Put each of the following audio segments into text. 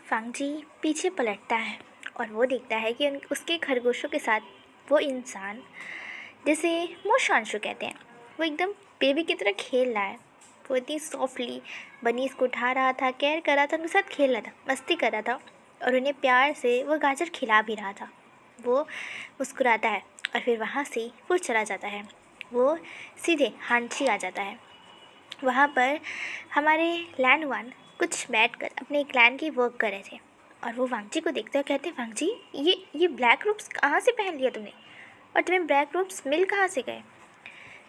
फांगजी पीछे पलटता है और वो देखता है कि उसके खरगोशों के साथ वो इंसान, जिसे मोशांशु कहते हैं, वो एकदम बेबी की तरह खेल रहा है। वो इतनी सॉफ्टली बनीज को उठा रहा था, केयर कर रहा था, उनके साथ खेल रहा था, मस्ती कर रहा था और उन्हें प्यार से वो गाजर खिला भी रहा था। वो मुस्कुराता है और फिर वहाँ से वो चला जाता है। वो सीधे हांची आ जाता है। वहाँ पर हमारे लैंड वन कुछ बैठकर अपने क्लैन की वर्क कर रहे थे और वो वांगजी को देखते हुए कहते हैं, वांगजी ये ब्लैक रोब्स कहाँ से पहन लिया तुमने, और तुम्हें ब्लैक रोब्स मिल कहाँ से गए।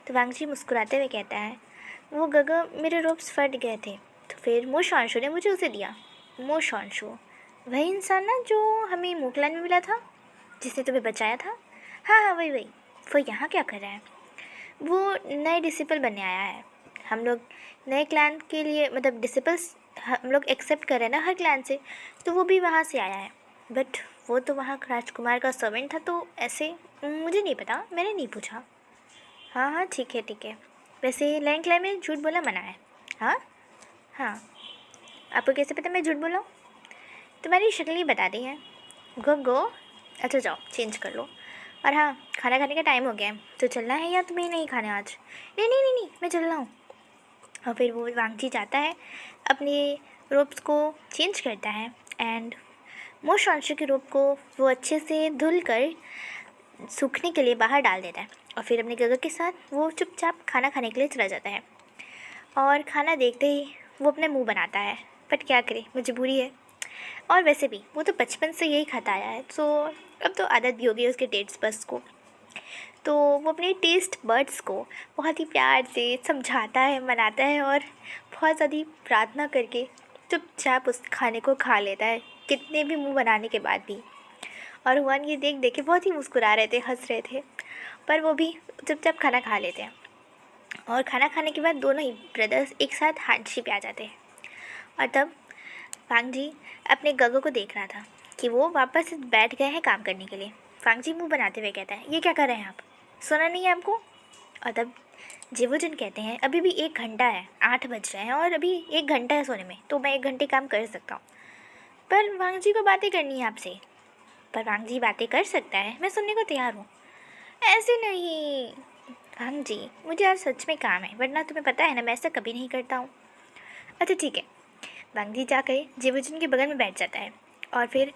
तो वांगजी मुस्कुराते हुए कहता है, वो गगा मेरे रोब्स फट गए थे तो फिर मोशांशु ने मुझे उसे दिया। मोशांशु वही इंसान ना जो हमें मोकलान में मिला था, जिसने तुम्हें बचाया था। हाँ हाँ वही। वो यहाँ क्या कर रहा है। वो नए डिसिपल बनने आया है। हम लोग नए क्लैन के लिए मतलब डिसिपल्स हम लोग एक्सेप्ट कर रहे हैं ना हर क्लैन से, तो वो भी वहाँ से आया है। बट वो तो वहाँ राजकुमार का सर्वेंट था, तो ऐसे मुझे नहीं पता, मैंने नहीं पूछा। हाँ हाँ ठीक है। वैसे लैंड क्लैन में झूठ बोला मना है। हाँ आपको कैसे पता मैं झूठ बोला हूँ। तुम्हारी शक्ल ही बता दी है। गो अच्छा जाओ चेंज कर लो। और हाँ खाना खाने का टाइम हो गया है, तो चलना है या तुम्हें नहीं खाना आज। नहीं मैं चल रहा हूँ। और फिर वो वांगजी जाता है, अपने रोप्स को चेंज करता है एंड मोशांशु के रोप को वो अच्छे से धुल कर सूखने के लिए बाहर डाल देता है। और फिर अपने गगा के साथ वो चुपचाप खाना खाने के लिए चला जाता है। और खाना देखते ही वो अपने मुंह बनाता है, बट क्या करे, मजबूरी है। और वैसे भी वो तो बचपन से यही खाता आया है, तो अब तो आदत भी हो गई उसके टेस्ट बड्स को। तो वो अपने टेस्ट बड्स को बहुत ही प्यार से समझाता है, मनाता है और बहुत ज़्यादा प्रार्थना करके चुपचाप उस खाने को खा लेता है, कितने भी मुंह बनाने के बाद भी। और हुआन ये देख के बहुत ही मुस्कुरा रहे थे, हंस रहे थे, पर वो भी चुपचाप खाना खा लेते हैं। और खाना खाने के बाद दोनों ही ब्रदर्स एक साथ हांची पे आ जाते हैं। और तब फांगजी अपने गगो को देख रहा था कि वो वापस बैठ गए हैं काम करने के लिए। फांगजी मुंह बनाते हुए कहता है, ये क्या कर रहे हैं आप, सोना नहीं है आपको। और तब जिवोजुन कहते हैं, अभी भी 1 घंटा है, 8 बज रहे हैं और अभी 1 घंटा है सोने में, तो मैं 1 घंटे काम कर सकता हूँ। पर वांगजी को बातें करनी है आपसे। पर वांगजी बातें कर सकता है, मैं सुनने को तैयार हूँ। ऐसे नहीं वांगजी, मुझे आज सच में काम है, वरना तुम्हें पता है ना मैं ऐसा कभी नहीं करता हूँ। अच्छा ठीक है। वांगजी जाकर जिवोजुन के बगल में बैठ जाता है और फिर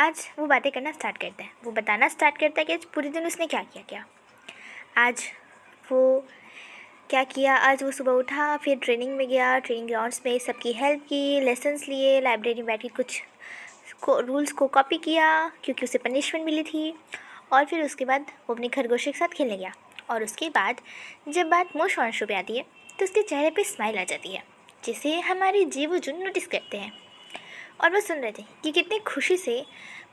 आज वो बातें करना स्टार्ट करता है। वो बताना स्टार्ट करता है कि आज पूरे दिन उसने क्या किया। आज वो क्या किया, आज वो सुबह उठा, फिर ट्रेनिंग में गया, ट्रेनिंग ग्राउंड्स में सबकी हेल्प की, लेसन्स लिए, लाइब्रेरी में बैठ के कुछ रूल्स को कॉपी किया क्योंकि उसे पनिशमेंट मिली थी। और फिर उसके बाद वो अपने खरगोश के साथ खेलने गया। और उसके बाद जब बात मोशांशु पे आती है तो उसके चेहरे पे स्माइल आ जाती है, जिसे हमारे जिवोजुन नोटिस करते हैं। और वो सुन रहे थे कि कितनी खुशी से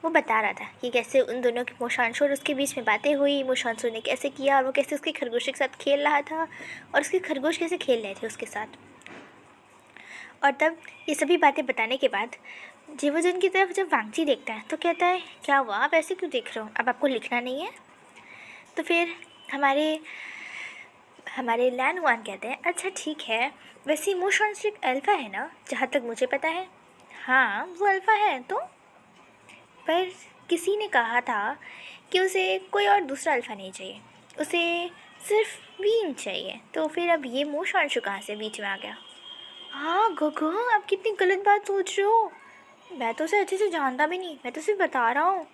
वो बता रहा था कि कैसे उन दोनों की मोशांशु और उसके बीच में बातें हुई, मोशांशु ने कैसे किया और वो कैसे उसके खरगोश के साथ खेल रहा था और उसके खरगोश कैसे खेल रहे थे उसके साथ। और तब ये सभी बातें बताने के बाद जिवोजुन की तरफ जब वांगजी देखता है तो कहता है, क्या हुआ, आप ऐसे क्यों देख रहे हो, अब आपको लिखना नहीं है। तो फिर हमारे लैन वन कहते हैं, अच्छा ठीक है, वैसे मोशांशु एक अल्फ़ा है ना, जहाँ तक मुझे पता है। हाँ वो अल्फ़ा है तो, पर किसी ने कहा था कि उसे कोई और दूसरा अल्फ़ा नहीं चाहिए, उसे सिर्फ वीन चाहिए। तो फिर अब ये मोशांशु कहाँ से बीच में आ गया। हाँ गगो, आप कितनी गलत बात सोच रहे हो, मैं तो उसे अच्छे से जानता भी नहीं, मैं तो सिर्फ बता रहा हूँ।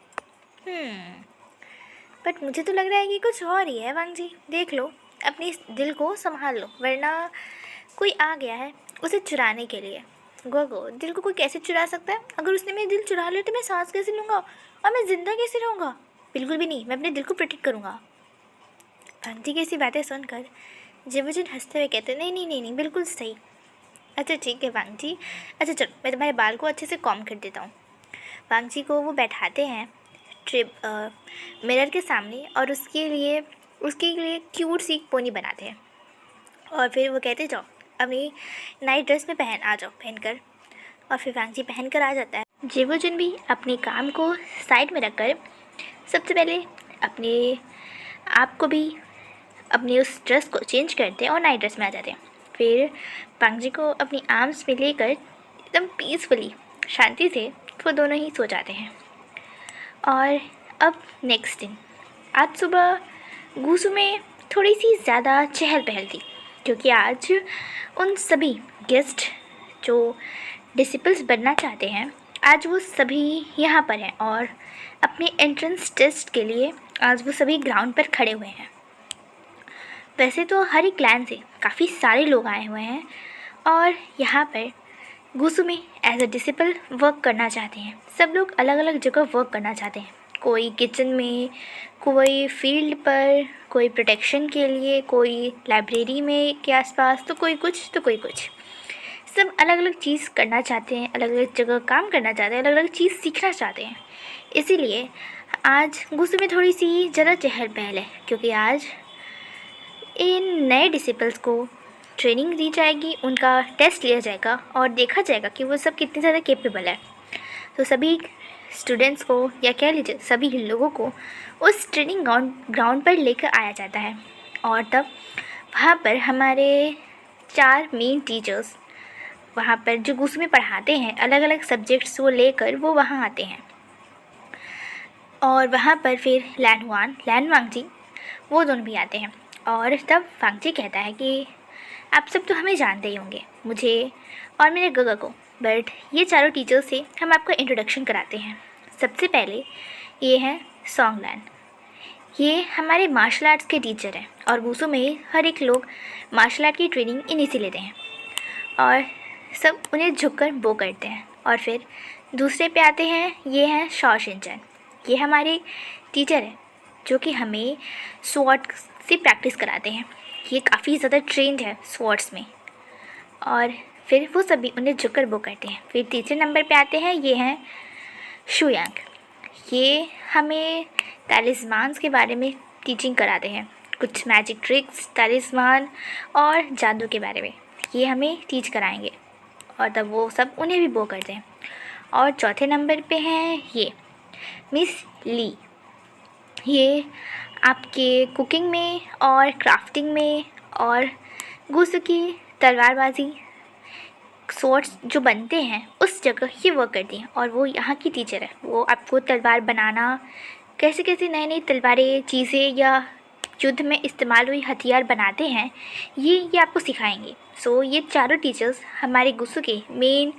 बट मुझे तो लग रहा है कि कुछ और ही है। वांगजी देख लो, अपने इस दिल को संभाल लो, वरना कोई आ गया है उसे चुराने के लिए। गोगो, दिल को कोई कैसे चुरा सकता है, अगर उसने मेरा दिल चुरा लिया तो मैं सांस कैसे लूँगा और मैं ज़िंदा कैसे रहूँगा। बिल्कुल भी नहीं, मैं अपने दिल को प्रोटेक्ट करूँगा। वांगजी की ऐसी बातें सुनकर जिवोजुन हंसते हुए कहते, नहीं बिल्कुल सही। अच्छा ठीक है वांगजी, अच्छा चलो मैं तुम्हारे बाल को अच्छे से कॉम कर देता हूँ। वांगजी को वो बैठाते हैं मिरर के सामने और उसके लिए क्यूट सी पोनी बनाते हैं। और फिर वो कहते, जाओ अपनी नाइट ड्रेस में आ जाओ पहनकर। और फिर वांगजी पहनकर आ जाता है। जिवोजुन भी अपने काम को साइड में रखकर सबसे पहले अपने आप को भी अपनी उस ड्रेस को चेंज करते हैं और नाइट ड्रेस में आ जाते हैं। फिर वांगजी को अपनी आर्म्स में लेकर एकदम पीसफुली शांति से वो दोनों ही सो जाते हैं। और अब नेक्स्ट दिन, आज सुबह गूसू में थोड़ी सी ज़्यादा चहल पहल थी, क्योंकि आज उन सभी गेस्ट जो डिसिपल्स बनना चाहते हैं, आज वो सभी यहाँ पर हैं और अपने एंट्रेंस टेस्ट के लिए आज वो सभी ग्राउंड पर खड़े हुए हैं। वैसे तो हर एक क्लैन से काफ़ी सारे लोग आए हुए हैं और यहाँ पर गूसू में एज अ डिसिपल वर्क करना चाहते हैं। सब लोग अलग अलग जगह वर्क करना चाहते हैं, कोई किचन में, कोई फील्ड पर, कोई प्रोटेक्शन के लिए, कोई लाइब्रेरी में के आसपास, तो कोई कुछ तो कोई कुछ। सब अलग अलग चीज़ करना चाहते हैं, अलग अलग जगह काम करना चाहते हैं, अलग अलग चीज़ सीखना चाहते हैं। इसीलिए आज गूसू में थोड़ी सी ज़्यादा चहल पहल है, क्योंकि आज इन नए डिसिपल्स को ट्रेनिंग दी जाएगी, उनका टेस्ट लिया जाएगा और देखा जाएगा कि वो सब कितने ज़्यादा कैपेबल है। तो सभी स्टूडेंट्स को या कह लीजिए सभी लोगों को उस ट्रेनिंग ग्राउंड पर लेकर आया जाता है और तब वहाँ पर हमारे 4 मेन टीचर्स वहाँ पर जो गूसू में पढ़ाते हैं, अलग अलग सब्जेक्ट्स वो लेकर वो वहाँ आते हैं। और वहाँ पर फिर लैन वांगजी वो दोनों भी आते हैं। और तब वांगजी कहता है कि आप सब तो हमें जानते ही होंगे, मुझे और मेरे गगा को, बट ये चारों टीचर्स से हम आपका इंट्रोडक्शन कराते हैं। सबसे पहले ये हैं सॉन्गलैन। ये हमारे मार्शल आर्ट्स के टीचर हैं और गूसू में हर एक लोग मार्शल आर्ट की ट्रेनिंग इन्हीं से लेते हैं और सब उन्हें झुककर बो करते हैं। और फिर दूसरे पे आते हैं, ये हैं शॉ शिनचैन। ये हमारे टीचर हैं जो कि हमें स्वॉर्ड से प्रैक्टिस कराते हैं। ये काफ़ी ज़्यादा ट्रेंड है स्वॉर्ड्स में और फिर वो सभी उन्हें झुककर बो करते हैं। फिर तीसरे नंबर पे आते हैं, ये हैं शुयांग। ये हमें टैलिस्मान्स के बारे में टीचिंग कराते हैं, कुछ मैजिक ट्रिक्स, टैलिस्मान और जादू के बारे में ये हमें टीच कराएंगे और तब वो सब उन्हें भी बो करते हैं। और चौथे नंबर पे हैं ये मिस ली। ये आपके कुकिंग में और क्राफ्टिंग में और गूसू की तलवारबाजी स्वॉर्ड्स जो बनते हैं उस जगह ये वर्क करती हैं और वो यहाँ की टीचर है। वो आपको तलवार बनाना, कैसे कैसे नई नई तलवारें, चीज़ें या युद्ध में इस्तेमाल हुई हथियार बनाते हैं, ये आपको सिखाएंगे। सो ये चारों टीचर्स हमारे गूसू के मेन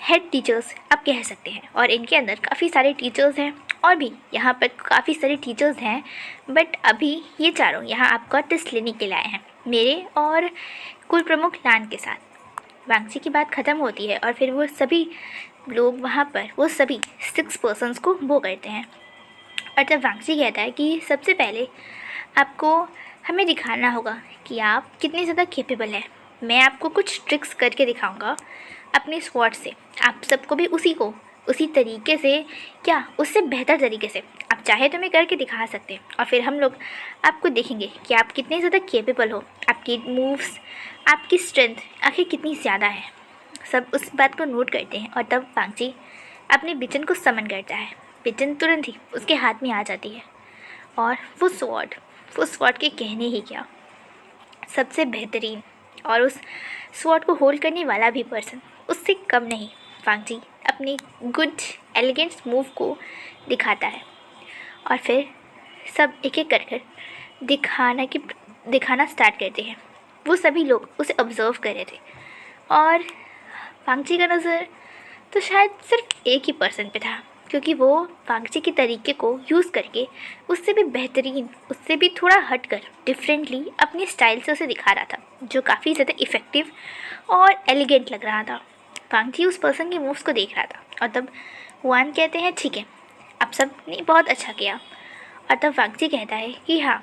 हेड टीचर्स आप कह सकते हैं और इनके अंदर काफ़ी सारे टीचर्स हैं और भी यहाँ पर काफ़ी सारे टीचर्स हैं, बट अभी ये चारों यहाँ आपका टेस्ट लेने के लिए आए हैं मेरे और कुल प्रमुख लान के साथ। वांगजी की बात ख़त्म होती है और फिर वो सभी लोग वहाँ पर वो सभी 6 पर्सन्स को बो करते हैं और तब वांगजी कहता है कि सबसे पहले आपको हमें दिखाना होगा कि आप कितने ज़्यादा कैपेबल हैं। मैं आपको कुछ ट्रिक्स करके दिखाऊंगा अपने स्वॉर्ड से, आप सबको भी उसी तरीके से, क्या उससे बेहतर तरीके से आप चाहे तो मैं करके दिखा सकते हैं और फिर हम लोग आपको देखेंगे कि आप कितने ज़्यादा कैपेबल हो, आपकी मूव्स, आपकी स्ट्रेंथ आखिर कितनी ज़्यादा है। सब उस बात को नोट करते हैं और तब वांगजी अपने बिचन को समन करता है। बिचन तुरंत ही उसके हाथ में आ जाती है और वो स्वॉर्ड के कहने ही क्या, सबसे बेहतरीन और उस स्वॉर्ड को होल्ड करने वाला भी पर्सन उससे कम नहीं। वांगजी अपनी गुड एलिगेंट मूव को दिखाता है और फिर सब एक एक कर दिखाना स्टार्ट करते हैं। वो सभी लोग उसे ऑब्ज़र्व कर रहे थे और वांगजी का नज़र तो शायद सिर्फ एक ही पर्सन पे था, क्योंकि वो वांगजी के तरीके को यूज़ करके उससे भी बेहतरीन, उससे भी थोड़ा हटकर डिफरेंटली अपने स्टाइल से उसे दिखा रहा था, जो काफ़ी ज़्यादा इफ़ेक्टिव और एलिगेंट लग रहा था। वांगजी उस पर्सन के मूव्स को देख रहा था और तब वान कहते हैं, ठीक है, आप सब ने बहुत अच्छा किया। और तब वांगजी कहता है कि हाँ,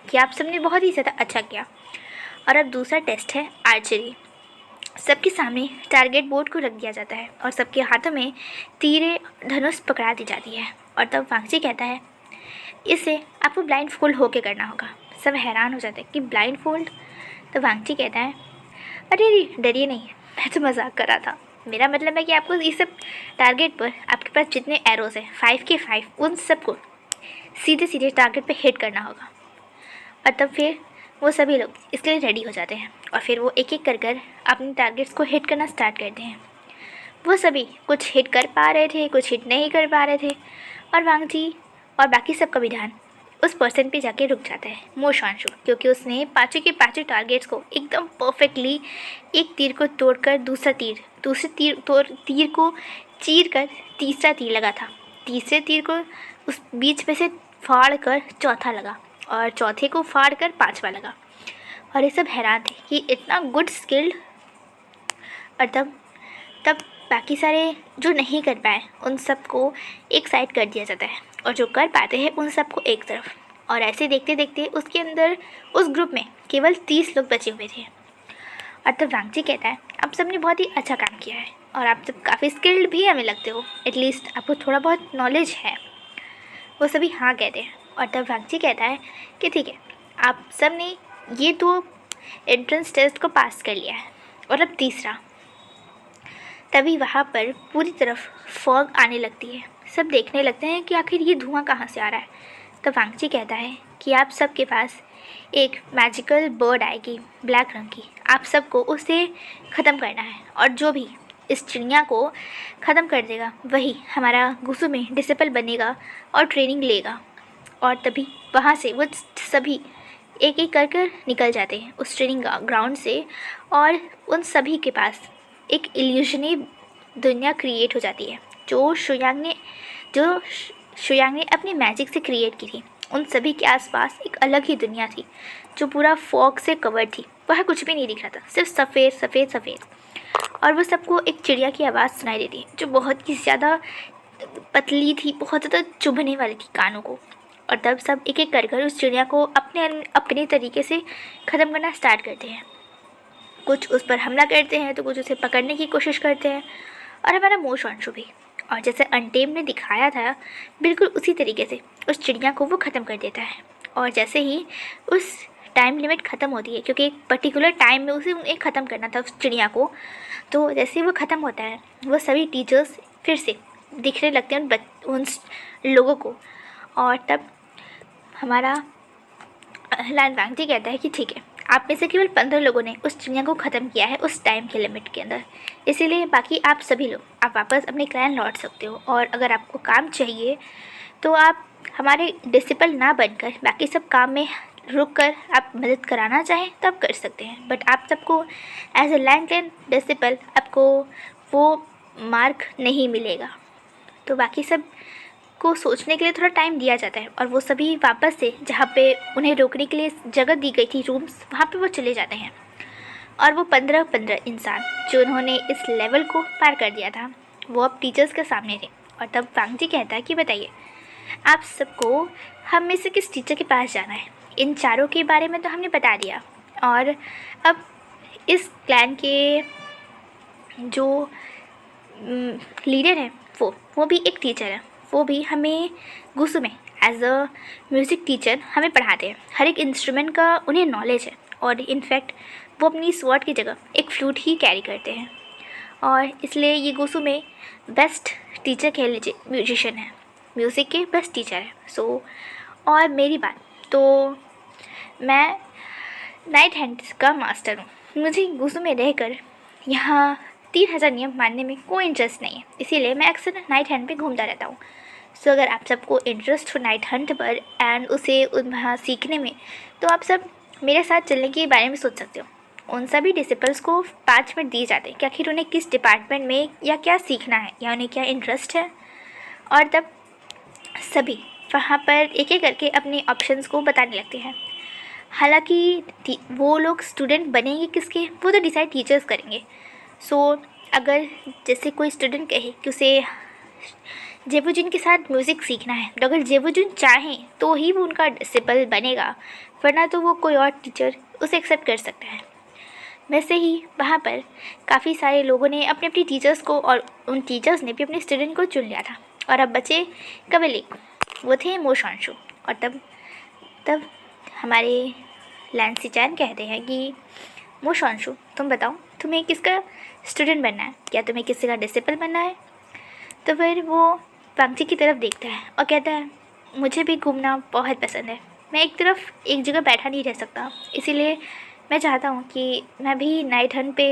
कि आप सब ने बहुत ही ज़्यादा अच्छा किया। और अब दूसरा टेस्ट है आर्चरी। सबके सामने टारगेट बोर्ड को रख दिया जाता है और सबके हाथों में तीरे धनुष पकड़ा दी जाती है और तब वांगजी कहता है, इसे आपको ब्लाइंड फोल्ड होके करना होगा। सब हैरान हो जाते हैं कि ब्लाइंड फोल्ड। तो वांगजी कहता है, अरे डरिए नहीं, मैं तो मजाक कर रहा था। मेरा मतलब है कि आपको इस सब टारगेट पर आपके पास जितने एरोज़ हैं 5 के 5, उन सबको सीधे सीधे टारगेट पे हिट करना होगा। और तब फिर वो सभी लोग इसके लिए रेडी हो जाते हैं और फिर वो एक एक कर अपने टारगेट्स को हिट करना स्टार्ट करते हैं। वो सभी कुछ हिट कर पा रहे थे, कुछ हिट नहीं कर पा रहे थे, और वांग जी और बाकी सबका भी ध्यान उस पर्सन पे जाके रुक जाता है, मो शांशु, क्योंकि उसने पाँचों के पाँचों टारगेट्स को एकदम परफेक्टली एक तीर को तोड़कर दूसरे तीर को चीर कर तीसरा तीर लगा था, तीसरे तीर को उस बीच में से फाड़ कर चौथा लगा, और चौथे को फाड़ कर पाँचवा लगा। और ये सब हैरान थे कि इतना गुड स्किल्ड। और तब बाकी सारे जो नहीं कर पाए उन सबको एक साइड कर दिया जाता है, और जो कर पाते हैं उन सबको एक तरफ। और ऐसे देखते देखते उसके अंदर उस ग्रुप में केवल 30 लोग बचे हुए थे। और तब वांग जी कहता है, आप सब ने बहुत ही अच्छा काम किया है, और आप सब काफ़ी स्किल्ड भी हमें लगते हो, एटलीस्ट आपको थोड़ा बहुत नॉलेज है। वो सभी हाँ कहते हैं। और तब वांग जी कहता है कि ठीक है, आप सब ने ये तो एंट्रेंस टेस्ट को पास कर लिया है, और अब तीसरा। तभी वहाँ पर पूरी तरफ फॉग आने लगती है। सब देखने लगते हैं कि आखिर ये धुआं कहाँ से आ रहा है। तो वांग जी कहता है कि आप सबके पास एक मैजिकल बर्ड आएगी ब्लैक रंग की, आप सबको उसे ख़त्म करना है, और जो भी इस चिड़िया को ख़त्म कर देगा वही हमारा गुस्सू में डिसिपल बनेगा और ट्रेनिंग लेगा। और तभी वहाँ से वो सभी एक एक कर निकल जाते हैं उस ट्रेनिंग ग्राउंड से, और उन सभी के पास एक इल्यूशनी दुनिया क्रिएट हो जाती है जो शुयांग ने अपनी मैजिक से क्रिएट की थी। उन सभी के आसपास एक अलग ही दुनिया थी जो पूरा फॉग से कवर्ड थी। वह कुछ भी नहीं दिख रहा था, सिर्फ सफ़ेद सफ़ेद सफ़ेद। और वो सबको एक चिड़िया की आवाज़ सुनाई देती जो बहुत ही ज़्यादा पतली थी, बहुत ज़्यादा चुभने वाली थी कानों को। और तब सब एक एक कर उस चिड़िया को अपने तरीके से ख़त्म करना स्टार्ट करते हैं। कुछ उस पर हमला करते हैं तो कुछ उसे पकड़ने की कोशिश करते हैं, और हमारा मो शांशु भी। और जैसे अनटेम ने दिखाया था बिल्कुल उसी तरीके से उस चिड़िया को वो ख़त्म कर देता है। और जैसे ही उस टाइम लिमिट ख़त्म होती है, क्योंकि एक पर्टिकुलर टाइम में उसे उन्हें ख़त्म करना था उस चिड़िया को, तो जैसे ही वो ख़त्म होता है वो सभी टीचर्स फिर से दिखने लगते हैं उन लोगों को। और तब हमारा लान वांग जी कहता है कि ठीक है, आप में से केवल 15 लोगों ने उस चिड़िया को ख़त्म किया है उस टाइम के लिमिट के अंदर, इसीलिए बाकी आप सभी लोग आप वापस अपने क्लैन लौट सकते हो। और अगर आपको काम चाहिए तो आप हमारे डिसिपल ना बनकर बाकी सब काम में रुक कर आप मदद कराना चाहें तो आप कर सकते हैं, बट आप सबको as a line clan disciple आपको वो मार्क नहीं मिलेगा। तो बाकी सब को सोचने के लिए थोड़ा टाइम दिया जाता है, और वो सभी वापस से जहाँ पे उन्हें रोकने के लिए जगह दी गई थी रूम्स, वहाँ पे वो चले जाते हैं। और वो 15 इंसान जो उन्होंने इस लेवल को पार कर दिया था वो अब टीचर्स के सामने थे। और तब वांग जी कहता है कि बताइए आप सबको हम में से किस टीचर के पास जाना है। इन चारों के बारे में तो हमने बता दिया, और अब इस क्लैन के जो लीडर हैं वो भी एक टीचर है, वो भी हमें गुस्सू में एज अ म्यूज़िक टीचर हमें पढ़ाते हैं। हर एक इंस्ट्रूमेंट का उन्हें नॉलेज है, और इनफैक्ट वो अपनी स्वॉर्ड की जगह एक फ्लूट ही कैरी करते हैं, और इसलिए ये गुस्सू में बेस्ट टीचर कह लीजिए, म्यूजिशियन है, म्यूज़िक के बेस्ट टीचर है। सो और मेरी बात तो मैं नाइट हैंड का मास्टर हूँ। मुझे गुस्सू में रहकर यहाँ 3000 नियम मानने में कोई इंटरेस्ट नहीं है, इसीलिए मैं अक्सर नाइट हैंड पे घूमता रहता हूँ। सो अगर आप सबको इंटरेस्ट हो नाइट हंट पर एंड उसे वहाँ सीखने में, तो आप सब मेरे साथ चलने के बारे में सोच सकते हो। उन सभी डिसिपल्स को 5 मिनट दिए जाते हैं कि आखिर उन्हें किस डिपार्टमेंट में या क्या सीखना है या उन्हें क्या इंटरेस्ट है। और तब सभी वहाँ पर एक एक करके अपने ऑप्शंस को बताने लगते हैं। हालांकि वो लोग स्टूडेंट बनेंगे किसके वो तो डिसाइड टीचर्स करेंगे। सो अगर जैसे कोई स्टूडेंट कहे कि उसे जेवुजुन के साथ म्यूज़िक सीखना है, तो अगर जेवुजुन चाहें तो ही वो उनका डिसिपल बनेगा, वरना तो वो कोई और टीचर उसे एक्सेप्ट कर सकता है। वैसे ही वहाँ पर काफ़ी सारे लोगों ने अपने अपने टीचर्स को, और उन टीचर्स ने भी अपने स्टूडेंट को चुन लिया था, और अब बचे केवल एक, वो थे मो शांशु। और तब हमारे लैंसी चैन कहते हैं कि मो शांशु तुम बताओ तुम्हें किसका स्टूडेंट बनना है, क्या तुम्हें किसी का डिसिपल बनना है। तो फिर वो वांग जी की तरफ देखता है और कहता है मुझे भी घूमना बहुत पसंद है, मैं एक जगह बैठा नहीं रह सकता, इसीलिए मैं चाहता हूँ कि मैं भी नाइट हंट पे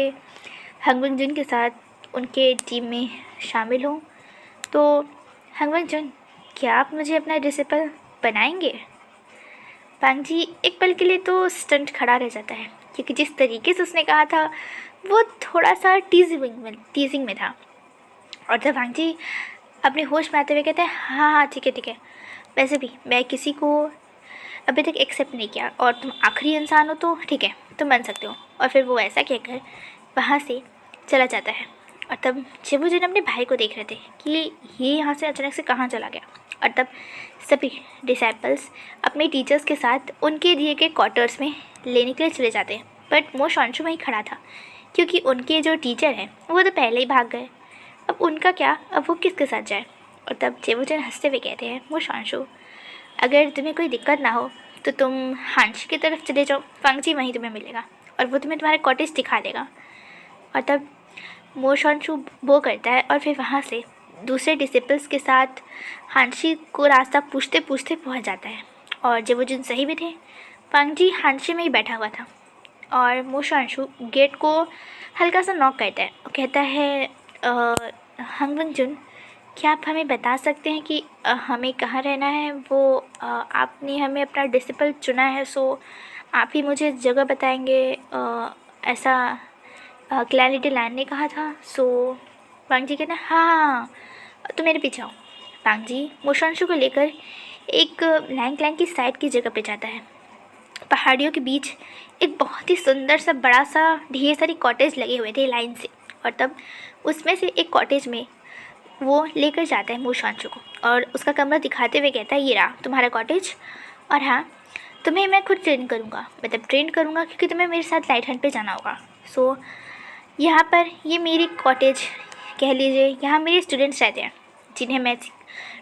हंगबिंग जुन के साथ उनके टीम में शामिल हूँ। तो हंगवंग जुन, क्या आप मुझे अपना डिसिपल बनाएंगे? पांग जी एक पल के लिए तो स्टंट खड़ा रह जाता है, क्योंकि जिस तरीके से उसने कहा था वो थोड़ा सा टीजिंग में था। और तब पांग जी अपने होश में आते हुए कहते हैं, हाँ हाँ ठीक है ठीक है, वैसे भी मैं किसी को अभी तक एक्सेप्ट नहीं किया और तुम आखिरी इंसान हो तो ठीक है, तुम बन सकते हो। और फिर वो ऐसा कहकर वहाँ से चला जाता है। और तब शिवूजन अपने भाई को देख रहे थे कि ये यहाँ से अचानक से कहाँ चला गया। और तब सभी डिसाइपल्स अपने टीचर्स के साथ उनके दिए गए क्वार्टर्स में लेने के लिए चले जाते हैं। बट मो शांशु वहीं खड़ा था, क्योंकि उनके जो टीचर हैं वो तो पहले ही भाग गए। अब उनका क्या, अब वो किसके साथ जाए? और तब शिवूजन हंसते हुए कहते हैं, मो शांशु, अगर तुम्हें कोई दिक्कत ना हो तो तुम हांशी की तरफ चले जाओ, फंगजी वहीं तुम्हें मिलेगा और वो तुम्हें तुम्हारा कॉटेज दिखा देगा। और तब मो शांशु वो करता है और फिर वहाँ से दूसरे डिसिपल्स के साथ हांशी को रास्ता पूछते पूछते पहुँच जाता है। और जब वो जिन सही भी थे, फंगजी हांशी में ही बैठा हुआ था। और मो शांशु गेट को हल्का सा नॉक करता है और कहता है, हंगवंग जुन, क्या आप हमें बता सकते हैं कि हमें कहाँ रहना है? वो आपने हमें अपना डिसिपल चुना है, सो आप ही मुझे जगह बताएंगे, ऐसा क्लैरिटी लाइन ने कहा था। सो पांग जी कहते हैं, हाँ हाँ हाँ, तो मेरे पीछे आओ। पांग जी मोशांशु को लेकर एक लैंग की साइड की जगह पे जाता है। पहाड़ियों के बीच एक बहुत ही सुंदर सा बड़ा सा ढेर सारी कॉटेज लगे हुए थे लाइन से। और तब उसमें से एक कॉटेज में वो लेकर जाता है मोशांशु को और उसका कमरा दिखाते हुए कहता है, ये रहा तुम्हारा कॉटेज, और हाँ, तुम्हें मैं खुद ट्रेन करूँगा, मतलब ट्रेन करूँगा क्योंकि तुम्हें मेरे साथ लाइट हंट पे जाना होगा। सो यहाँ पर ये मेरी कॉटेज कह लीजिए, यहाँ मेरे स्टूडेंट्स रहते हैं जिन्हें मैं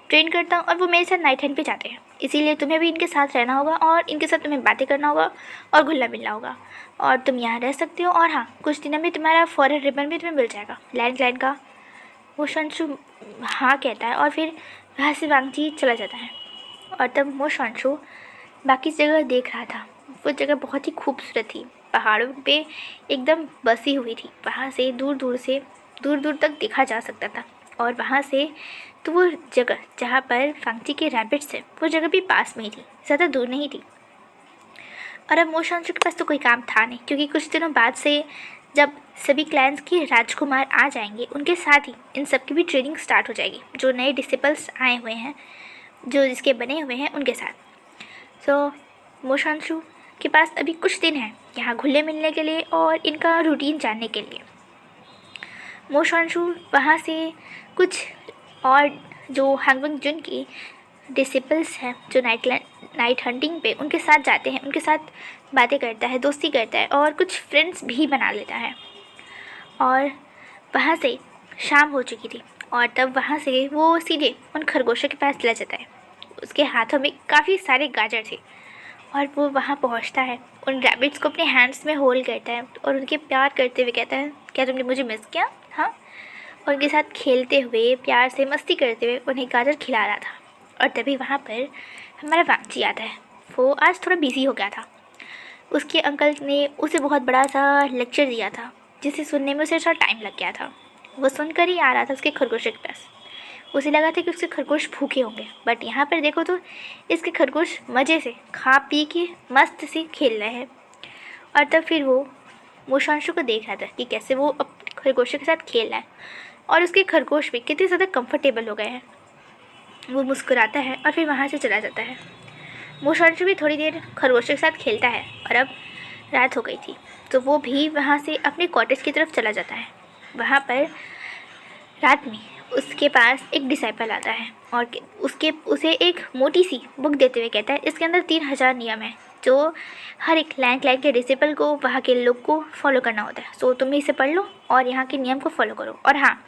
ट्रेन करता हूँ और वो मेरे साथ नाइट हंट पे जाते हैं, इसीलिए तुम्हें भी इनके साथ रहना होगा और इनके साथ तुम्हें बातें करना होगा और घुलना मिलना होगा और तुम यहाँ रह सकते हो। और हाँ, कुछ दिनों में तुम्हारा फॉरेन रिबन भी तुम्हें मिल जाएगा लाइन का। वो शांशु हाँ कहता है और फिर वहाँ से वांगजी चला जाता है। और तब वो शांशु बाकी जगह देख रहा था। वो जगह बहुत ही खूबसूरत थी, पहाड़ों पे एकदम बसी हुई थी, वहाँ से दूर दूर तक देखा जा सकता था। और वहाँ से तो वो जगह जहाँ पर फांगजी के रैबिट्स थे, वो जगह भी पास में ही थी, ज़्यादा दूर नहीं थी। और अब मो शांशु के पास तो कोई काम था नहीं, क्योंकि कुछ दिनों बाद से जब सभी क्लैंस के राजकुमार आ जाएंगे, उनके साथ ही इन सब की भी ट्रेनिंग स्टार्ट हो जाएगी, जो नए डिसिपल्स आए हुए हैं, जो जिसके बने हुए हैं उनके साथ। सो मो शांशु के पास अभी कुछ दिन हैं यहाँ घुलने मिलने के लिए और इनका रूटीन जानने के लिए। मो शांशु वहाँ से कुछ और जो हंगवंग जुन की डिसिपल्स हैं जो नाइट हंटिंग पे उनके साथ जाते हैं, उनके साथ बातें करता है, दोस्ती करता है और कुछ फ्रेंड्स भी बना लेता है। और वहाँ से शाम हो चुकी थी और तब वहाँ से वो सीधे उन खरगोशों के पास चला जाता है। उसके हाथों में काफ़ी सारे गाजर थे और वो वहाँ पहुँचता है, उन रैबिट्स को अपने हैंड्स में होल्ड करता है और उनके प्यार करते हुए कहता है, क्या तुमने मुझे मिस किया? हाँ। और उनके साथ खेलते हुए, प्यार से मस्ती करते हुए उन्हें गाजर खिला रहा था। और तभी वहाँ पर हमारा वांगजी आता है। वो आज थोड़ा बिजी हो गया था, उसके अंकल ने उसे बहुत बड़ा सा लेक्चर दिया था, जिसे सुनने में उसे थोड़ा टाइम लग गया था। वो सुनकर ही आ रहा था उसके खरगोश के पास। उसे लगा था कि उसके खरगोश भूखे होंगे, बट यहाँ पर देखो तो इसके खरगोश मज़े से खा पी के मस्त से खेल रहे हैं। और तब फिर वो शांशु को देख रहा था कि कैसे वो अपने खरगोशों के साथ खेल रहा है और उसके खरगोश भी कितने ज़्यादा कंफर्टेबल हो गए हैं। वो मुस्कुराता है और फिर वहाँ से चला जाता है। मो शांशु भी थोड़ी देर खरगोशों के साथ खेलता है और अब रात हो गई थी, तो वो भी वहाँ से अपने कॉटेज की तरफ चला जाता है। वहाँ पर रात में उसके पास एक डिसाइपल आता है और उसे एक मोटी सी बुक देते हुए कहता है, इसके अंदर 3000 नियम है जो हर एक क्लैन के डिसिपल को, वहाँ के लोग को फॉलो करना होता है। सो तुम इसे पढ़ लो और यहाँ के नियम को फॉलो करो। और हाँ,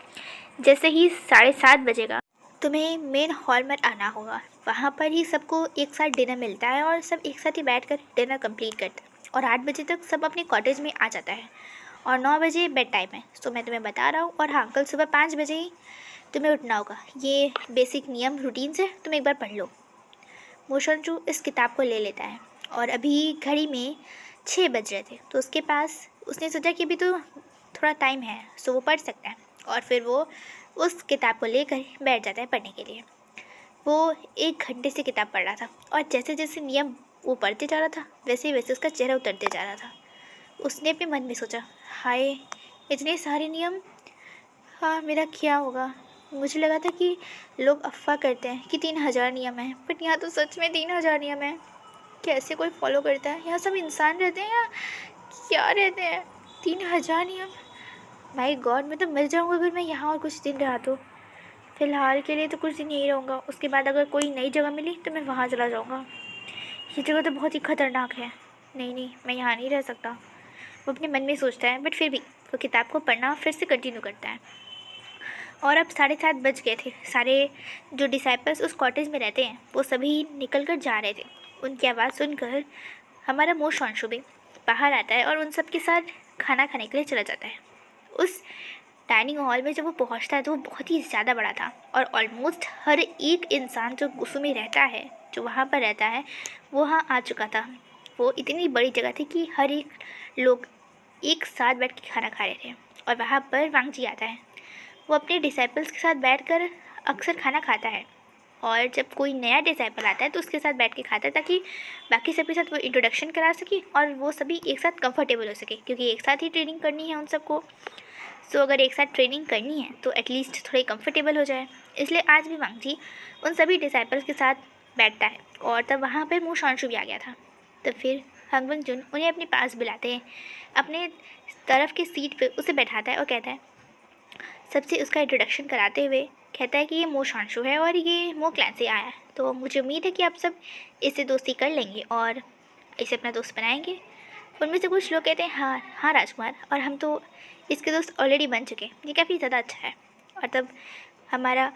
जैसे ही 7:30 बजेगा तुम्हें मेन हॉल में आना होगा। वहाँ पर ही सबको एक साथ डिनर मिलता है और सब एक साथ ही बैठकर डिनर कंप्लीट करते हैं। और 8 बजे तक सब अपने कॉटेज में आ जाता है और 9 बजे बेड टाइम है। तो मैं तुम्हें बता रहा हूँ। और हाँ, कल सुबह 5 बजे ही तुम्हें उठना होगा। ये बेसिक नियम रूटीन से तुम एक बार पढ़ लो। मो शांशु इस किताब को ले लेता है और अभी घड़ी में 6 बज रहे थे, तो उसके पास उसने सोचा कि अभी तो थोड़ा टाइम है, सो वो पढ़ सकता है। और फिर वो उस किताब को लेकर बैठ जाता है पढ़ने के लिए। वो 1 घंटे से किताब पढ़ रहा था और जैसे जैसे नियम वो पढ़ते जा रहा था वैसे वैसे उसका चेहरा उतरते जा रहा था। उसने अपने मन में सोचा, हाय इतने सारे नियम, हाँ मेरा क्या होगा। मुझे लगा था कि लोग अफ़वाह करते हैं कि 3000 नियम हैं, बट यहाँ तो सच में 3000 नियम हैं। कैसे कोई फॉलो करता है? यहाँ सब इंसान रहते हैं या क्या रहते हैं? 3000 नियम, माय गॉड मैं तो मर जाऊँगा अगर मैं यहाँ और कुछ दिन रहा तो। फ़िलहाल के लिए तो कुछ दिन यहीं रहूँगा, उसके बाद अगर कोई नई जगह मिली तो मैं वहाँ चला जाऊँगा। ये जगह तो बहुत ही ख़तरनाक है, नहीं नहीं मैं यहाँ नहीं रह सकता। वो अपने मन में सोचता है, बट फिर भी वो किताब को पढ़ना फिर से कंटिन्यू करता है। और अब 7:30 बज गए थे। सारे जो डिसाइपल्स उस कॉटेज में रहते हैं वो सभी निकल कर जा रहे थे। उनकी आवाज़ सुनकर हमारा मोशांशु भी बाहर आता है और उन सब के साथ खाना खाने के लिए चला जाता है। उस डाइनिंग हॉल में जब वो पहुंचता है तो वो बहुत ही ज़्यादा बड़ा था और ऑलमोस्ट हर एक इंसान जो गुस्सू में रहता है, जो वहाँ पर रहता है, वो वहाँ आ चुका था। वो इतनी बड़ी जगह थी कि हर एक लोग एक साथ बैठ के खाना खा रहे थे। और वहाँ पर वांगजी आता है। वो अपने डिसाइपल्स के साथ बैठकर अक्सर खाना खाता है और जब कोई नया डिसाइपल आता है तो उसके साथ बैठ के खाता है ताकि बाकी सबके साथ वो इंट्रोडक्शन करा सके और वो सभी एक साथ कंफर्टेबल हो सके, क्योंकि एक साथ ही ट्रेनिंग करनी है उन सबको। सो अगर एक साथ ट्रेनिंग करनी है तो एटलीस्ट थोड़े कंफर्टेबल हो जाए। इसलिए आज भी वांगजी उन सभी डिसाइपल्स के साथ बैठता है और तब वहाँ पर मोशांशु भी आ गया था। तब फिर हंगवंग जुन उन्हें अपने पास बुलाते हैं, अपने तरफ की सीट पर उसे बैठाता है और कहता है, सबसे उसका इंट्रोडक्शन कराते हुए कहता है कि ये मोशांशु है और ये मो क्लैन से आया है, तो मुझे उम्मीद है कि आप सब इससे दोस्ती कर लेंगे और इसे अपना दोस्त बनाएंगे। उनमें से कुछ लोग कहते हैं हाँ हाँ राजकुमार, और हम तो इसके दोस्त ऑलरेडी बन चुके हैं, ये काफ़ी ज़्यादा अच्छा है। और तब हमारा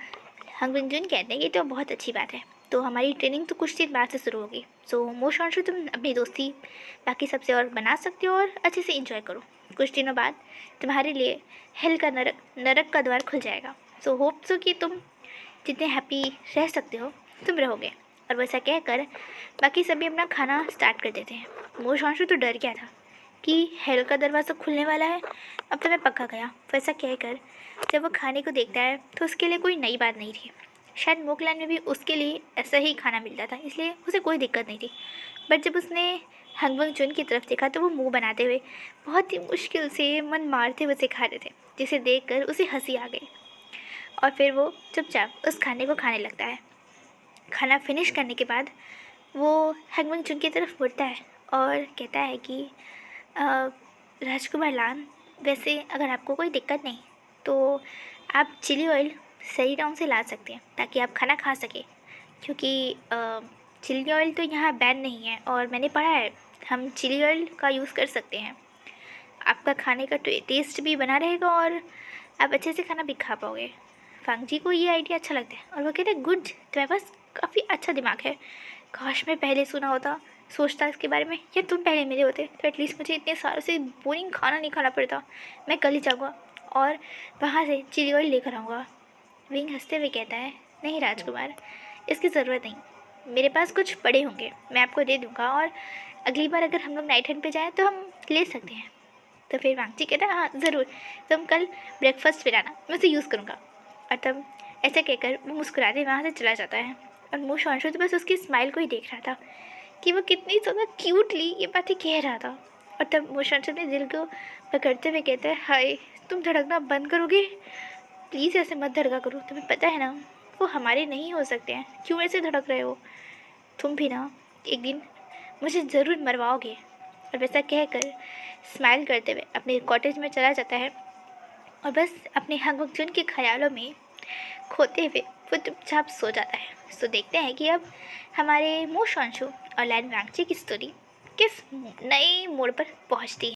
हंगविन जुन कहते हैं कि तो बहुत अच्छी बात है, तो हमारी ट्रेनिंग तो कुछ दिन बाद से शुरू होगी। सो मोशांशु तुम अपनी दोस्ती बाकी सबसे और बना सकते हो और अच्छे से इंजॉय करो। कुछ दिनों बाद तुम्हारे लिए हेल का नरक का द्वार खुल जाएगा। सो होप सो कि तुम जितने हैप्पी रह सकते हो तुम रहोगे। और वैसा कहकर बाकी सभी अपना खाना स्टार्ट कर देते हैं। मोशांशु तो डर गया था कि हेल का दरवाज़ा खुलने वाला है, अब तो मैं पक्का गया। वैसा कहकर जब वो खाने को देखता है तो उसके लिए कोई नई बात नहीं थी। शायद मोकलैंड में भी उसके लिए ऐसा ही खाना मिलता था, इसलिए उसे कोई दिक्कत नहीं थी। बट जब उसने हंगवंग जुन की तरफ देखा तो वो मुंह बनाते हुए बहुत ही मुश्किल से मन मारते हुए उसे खा रहे थे, जिसे देखकर उसे हंसी आ गई। और फिर वो चुपचाप उस खाने को खाने लगता है। खाना फिनिश करने के बाद वो हंगवंग जुन की तरफ मुड़ता है और कहता है कि राजकुमार लान, वैसे अगर आपको कोई दिक्कत नहीं तो आप चिली ऑयल सही टाउन से ला सकते हैं ताकि आप खाना खा सकें, क्योंकि चिली ऑयल तो यहाँ बैन नहीं है और मैंने पढ़ा है हम चिली ऑयल का यूज़ कर सकते हैं। आपका खाने का टेस्ट भी बना रहेगा और आप अच्छे से खाना भी खा पाओगे। वांगजी को ये आइडिया अच्छा लगता है और वो कहते हैं गुड, तुम्हारे पास काफ़ी अच्छा दिमाग है। काश मैं पहले सुना होता, सोचता इसके बारे में, या तुम पहले मिले होते तो एटलीस्ट मुझे इतने सारों से बोरिंग खाना नहीं खाना पड़ता। मैं कल ही जाऊँगा और वहाँ से चिली ऑयल लेकर आऊँगा। विंग हंसते हुए कहता है, नहीं राजकुमार, इसकी ज़रूरत नहीं, मेरे पास कुछ पड़े होंगे, मैं आपको दे दूँगा और अगली बार अगर हम लोग नाइट हंट पे जाएँ तो हम ले सकते हैं। तो फिर वांगजी कहता है हाँ ज़रूर, तुम कल ब्रेकफास्ट पे लाना, मैं उसे यूज़ करूँगा। और तब ऐसे कहकर वो मुस्कुराते वहाँ से चला जाता है और मोशांशु तो बस उसकी स्माइल को ही देख रहा था कि वो कितनी ज़्यादा क्यूटली ये बातें कह रहा था। और तब मोशांशु अपने दिल को पकड़ते हुए कहता है, हाय तुम धड़कना बंद करोगे, प्लीज़ ऐसे मत धड़का करो, तुम्हें पता है ना वो हमारे नहीं हो सकते हैं, क्यों ऐसे धड़क रहे हो, तुम भी ना एक दिन मुझे ज़रूर मरवाओगे। और वैसा कहकर स्माइल करते हुए अपने कॉटेज में चला जाता है और बस अपने हंगवंग जुन के ख्यालों में खोते हुए वो चुपचाप सो जाता है। सो देखते हैं कि अब हमारे मोशांशु और लैन वांगजी की स्टोरी किस नए मोड़ पर पहुंचती है।